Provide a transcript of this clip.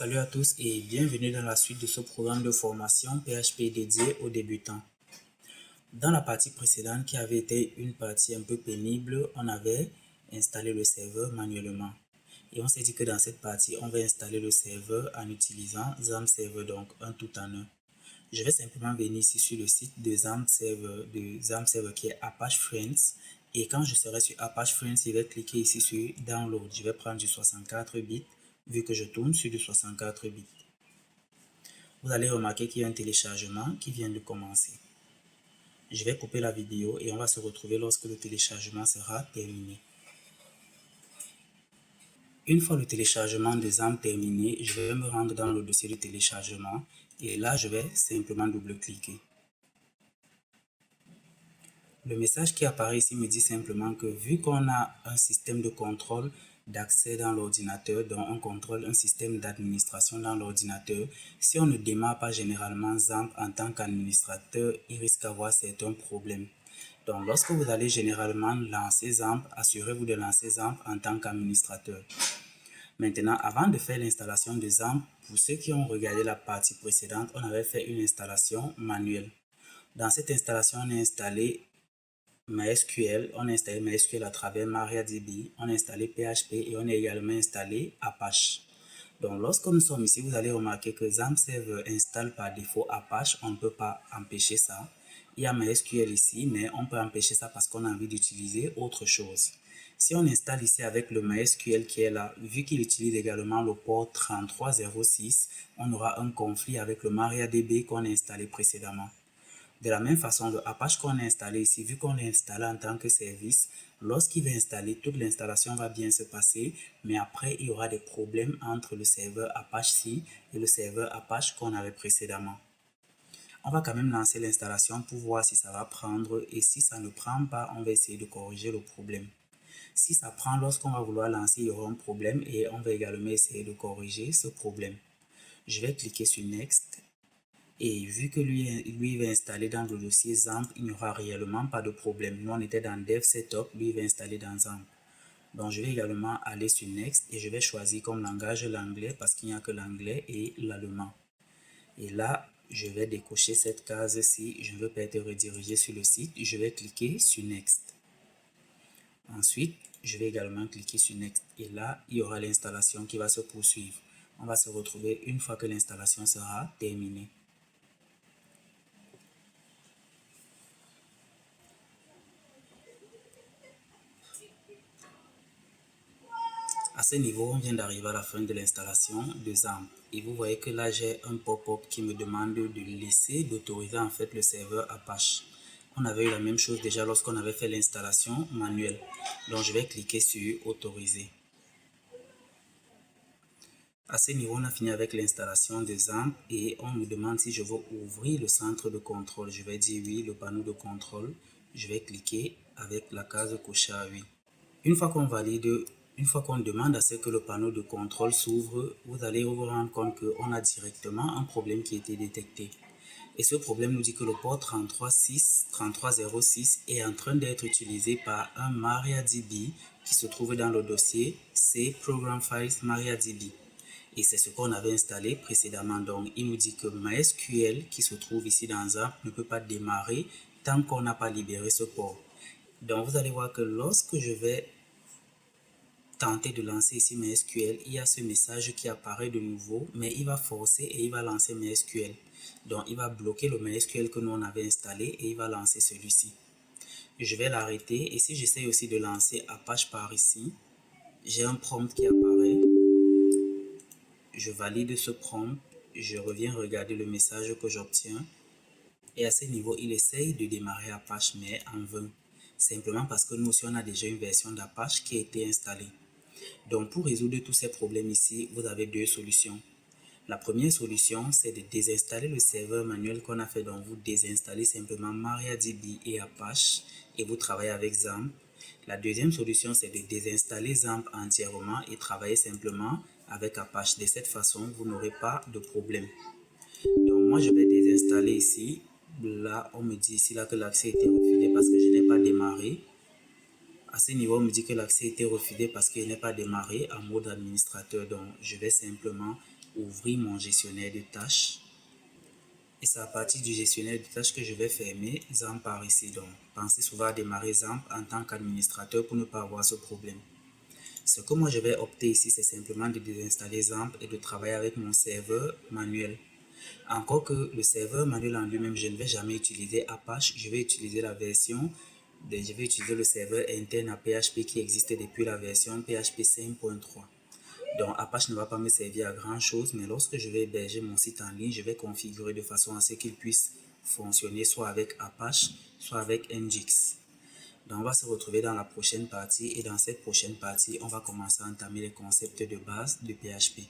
Salut à tous et bienvenue dans la suite de ce programme de formation PHP dédié aux débutants. Dans la partie précédente qui avait été une partie un peu pénible, on avait installé le serveur manuellement. Et on s'est dit que dans cette partie, on va installer le serveur en utilisant XAMPP Server, donc un tout en un. Je vais simplement venir ici sur le site de XAMPP Server qui est Apache Friends. Et quand je serai sur Apache Friends, je vais cliquer ici sur Download. Je vais prendre du 64 bits vu que je tourne sur du 64 bits. Vous allez remarquer qu'il y a un téléchargement qui vient de commencer. Je vais couper la vidéo et on va se retrouver lorsque le téléchargement sera terminé. Une fois le téléchargement de XAMPP terminé, je vais me rendre dans le dossier de téléchargement et là je vais simplement double-cliquer. Le message qui apparaît ici me dit simplement que vu qu'on a un système de contrôle d'accès dans l'ordinateur, dont on contrôle un système d'administration dans l'ordinateur, si on ne démarre pas généralement XAMPP en tant qu'administrateur, il risque d'avoir certains problèmes. Donc lorsque vous allez généralement lancer XAMPP, assurez-vous de lancer XAMPP en tant qu'administrateur. Maintenant, avant de faire l'installation de XAMPP, pour ceux qui ont regardé la partie précédente, on avait fait une installation manuelle. Dans cette installation, on a installé MySQL, on a installé MySQL à travers MariaDB, on a installé PHP et on a également installé Apache. Donc lorsque nous sommes ici, vous allez remarquer que XAMPP Server installe par défaut Apache, on ne peut pas empêcher ça. Il y a MySQL ici, mais on peut empêcher ça parce qu'on a envie d'utiliser autre chose. Si on installe ici avec le MySQL qui est là, vu qu'il utilise également le port 3306, on aura un conflit avec le MariaDB qu'on a installé précédemment. De la même façon, le Apache qu'on a installé ici, vu qu'on l'a installé en tant que service, lorsqu'il va installer, toute l'installation va bien se passer, mais après, il y aura des problèmes entre le serveur Apache-C et le serveur Apache qu'on avait précédemment. On va quand même lancer l'installation pour voir si ça va prendre et si ça ne prend pas, on va essayer de corriger le problème. Si ça prend, lorsqu'on va vouloir lancer, il y aura un problème et on va également essayer de corriger ce problème. Je vais cliquer sur Next. Et vu que lui va installer dans le dossier XAMPP, il n'y aura réellement pas de problème. Nous, on était dans Dev Setup, lui va installer dans XAMPP. Donc, je vais également aller sur Next et je vais choisir comme langage l'anglais parce qu'il n'y a que l'anglais et l'allemand. Et là, je vais décocher cette case si je ne veux pas être redirigé sur le site. Je vais cliquer sur Next. Ensuite, je vais également cliquer sur Next. Et là, il y aura l'installation qui va se poursuivre. On va se retrouver une fois que l'installation sera terminée. À ce niveau, on vient d'arriver à la fin de l'installation de XAMPP. Et vous voyez que là, j'ai un pop-up qui me demande d'autoriser en fait le serveur Apache. On avait eu la même chose déjà lorsqu'on avait fait l'installation manuelle. Donc, je vais cliquer sur autoriser. À ce niveau, on a fini avec l'installation de XAMPP et on me demande si je veux ouvrir le centre de contrôle. Je vais dire oui, le panneau de contrôle. Je vais cliquer avec la case cochée à oui. Une fois qu'on demande à ce que le panneau de contrôle s'ouvre, vous allez vous rendre compte qu'on a directement un problème qui a été détecté. Et ce problème nous dit que le port 3306 est en train d'être utilisé par un MariaDB qui se trouve dans le dossier C Program Files MariaDB. Et c'est ce qu'on avait installé précédemment. Donc, il nous dit que MySQL qui se trouve ici dans XAMPP ne peut pas démarrer tant qu'on n'a pas libéré ce port. Donc, vous allez voir que lorsque je vais tenter de lancer ici MySQL, il y a ce message qui apparaît de nouveau, mais il va forcer et il va lancer MySQL. Donc, il va bloquer le MySQL que nous on avait installé et il va lancer celui-ci. Je vais l'arrêter et si j'essaie aussi de lancer Apache par ici, j'ai un prompt qui apparaît. Je valide ce prompt, je reviens regarder le message que j'obtiens et à ce niveau, il essaye de démarrer Apache mais en vain. Simplement parce que nous aussi on a déjà une version d'Apache qui a été installée. Donc, pour résoudre tous ces problèmes ici, vous avez deux solutions. La première solution, c'est de désinstaller le serveur manuel qu'on a fait. Donc, vous désinstallez simplement MariaDB et Apache et vous travaillez avec XAMPP. La deuxième solution, c'est de désinstaller XAMPP entièrement et travailler simplement avec Apache. De cette façon, vous n'aurez pas de problème. Donc, moi, je vais désinstaller ici. Là, on me dit ici là que l'accès a été refusé parce que je n'ai pas démarré. À ce niveau, on me dit que l'accès a été refusé parce qu'il n'est pas démarré en mode administrateur. Donc, je vais simplement ouvrir mon gestionnaire de tâches. Et c'est à partir du gestionnaire de tâches que je vais fermer XAMPP par ici. Donc, pensez souvent à démarrer XAMPP en tant qu'administrateur pour ne pas avoir ce problème. Ce que moi je vais opter ici, c'est simplement de désinstaller XAMPP et de travailler avec mon serveur manuel. Encore que le serveur manuel en lui-même, je ne vais jamais utiliser Apache, je vais utiliser le serveur interne à PHP qui existe depuis la version PHP 5.3. Donc Apache ne va pas me servir à grand chose, mais lorsque je vais héberger mon site en ligne, je vais configurer de façon à ce qu'il puisse fonctionner soit avec Apache, soit avec Nginx. Donc on va se retrouver dans la prochaine partie et dans cette prochaine partie, on va commencer à entamer les concepts de base de PHP.